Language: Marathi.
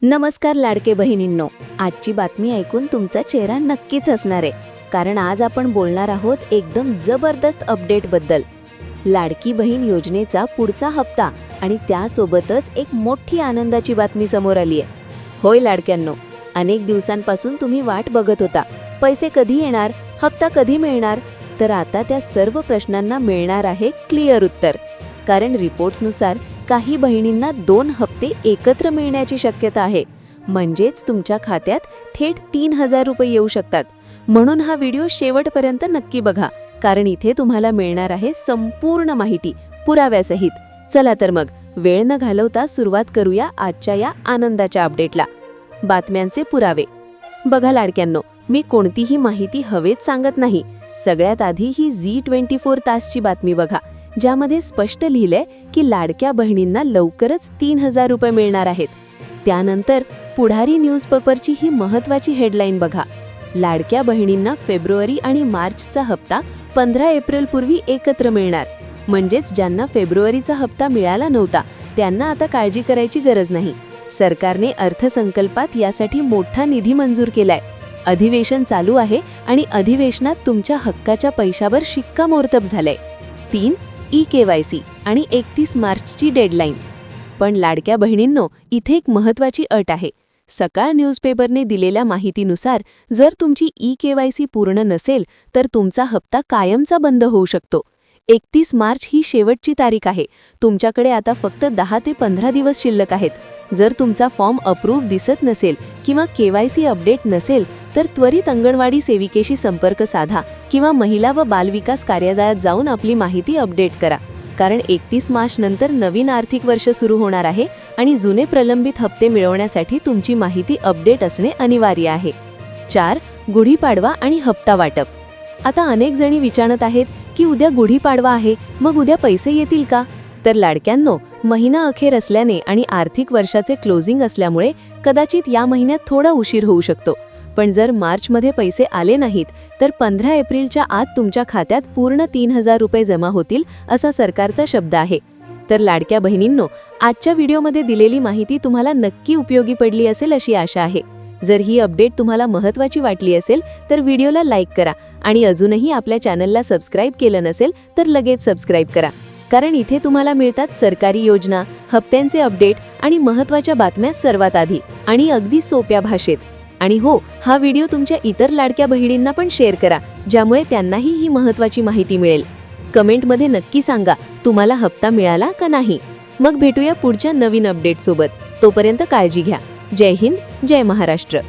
नमस्कार लाडके बहिणींनो, आजची बातमी ऐकून तुमचा चेहरा नक्कीच हसणार आहे, कारण आज आपण बोलणार आहोत एकदम जबरदस्त अपडेटबद्दल. लाडकी बहीण योजनेचा पुढचा हप्ता आणि त्यासोबतच एक मोठी आनंदाची बातमी समोर आली आहे. होय लाडक्यांनो, अनेक दिवसांपासून तुम्ही वाट बघत होता. पैसे कधी येणार, हप्ता कधी मिळणार? तर आता त्या सर्व प्रश्नांना मिळणार आहे क्लिअर उत्तर. कारण रिपोर्ट्सनुसार काही बहिणींना 2 हप्ते एकत्र मिळण्याची शक्यता आहे. म्हणजेच तुमच्या खात्यात थेट 3,000 रुपये येऊ शकतात. म्हणून हा व्हिडिओ शेवटपर्यंत नक्की बघा, कारण इथे तुम्हाला मिळणार आहे संपूर्ण माहिती पुराव्यासहित. चला तर मग वेळ न घालवता सुरुवात करूया आजच्या या आनंदाच्या अपडेटला. बातम्यांचे पुरावे. बघा लाडक्यांनो, मी कोणतीही माहिती हवेत सांगत नाही. सगळ्यात आधी ही Zee24 तासची बातमी बघा, ज्यामध्ये स्पष्ट लिहिलंय की लाडक्या बहिणींना लवकरच 3,000 रुपये मिळणार आहेत. त्यानंतर पुढारी न्यूजपेपरची ही महत्त्वाची हेडलाईन बघा, लाडक्या बहिणींना फेब्रुवारी आणि मार्चचा हप्ता 15 एप्रिलपूर्वी एकत्र मिळणार. म्हणजेच ज्यांना फेब्रुवारीचा हप्ता मिळाला नव्हता त्यांना आता काळजी करायची गरज नाही. सरकारने अर्थसंकल्पात यासाठी मोठा निधी मंजूर केलाय. अधिवेशन चालू आहे आणि अधिवेशनात तुमच्या हक्काच्या पैशावर शिक्कामोर्तब झालंय. 3. KYC आणि 31 मार्चची डेडलाईन. पण लाडक्या बहिणींनो, इथे एक महत्त्वाची अट आहे. सकाळ न्यूजपेपरने दिलेल्या माहितीनुसार जर तुमची KYC पूर्ण नसेल तर तुमचा हप्ता कायमचा बंद होऊ शकतो. 31 मार्च ही शेवटची तारीख आहे. तुमच्याकडे आता फक्त 10 ते 15 दिवस शिल्लक आहेत. जर तुमचा फॉर्म अप्रूव्ह दिसत नसेल किंवा KYC अपडेट नसेल तर त्वरित अंगणवाडी सेविकेशी संपर्क साधा किंवा महिला व बालविकास कार्यालयात जाऊन आपली माहिती अपडेट करा. कारण 31 मार्च नंतर नवीन आर्थिक वर्ष सुरू होणार आहे आणि जुने प्रलंबित हप्ते मिळवण्यासाठी तुमची माहिती अपडेट असणे अनिवार्य आहे. 4. गुढीपाडवा आणि हप्ता वाटप. आता अनेक जणी विचारत आहेत की उद्या गुढीपाडवा आहे, मग उद्या पैसे येतील का? तर लाडक्यांनो, महिना अखेर असल्याने आणि आर्थिक वर्षाचे क्लोजिंग असल्यामुळे कदाचित या महिन्यात थोडा उशीर होऊ शकतो. पण जर मार्चमध्ये पैसे आले नाहीत तर 15 एप्रिलच्या आत तुमच्या खात्यात पूर्ण 3,000 रुपये जमा होतील, असा सरकारचा शब्द आहे. तर लाडक्या बहिणींनो, आजच्या व्हिडिओमध्ये दिलेली माहिती तुम्हाला नक्की उपयोगी पडली असेल अशी आशा आहे. जर ही अपडेट तुम्हाला महत्त्वाची वाटली असेल तर व्हिडिओला लाईक करा आणि अजूनही आपल्या चॅनलला सबस्क्राईब केलं नसेल तर लगेच सबस्क्राईब करा. कारण इथे तुम्हाला मिळतात सरकारी योजना, हप्त्यांचे अपडेट आणि महत्त्वाच्या बातम्या सर्वात आधी आणि अगदी सोप्या भाषेत. आणि हो, हा व्हिडिओ तुमच्या इतर लाडक्या बहिणींना पण शेअर करा, ज्यामुळे त्यांनाही ही महत्त्वाची माहिती मिळेल. कमेंटमध्ये नक्की सांगा तुम्हाला हप्ता मिळाला का नाही. मग भेटूया पुढच्या नवीन अपडेटसोबत. तोपर्यंत काळजी घ्या. जय हिंद, जय महाराष्ट्र.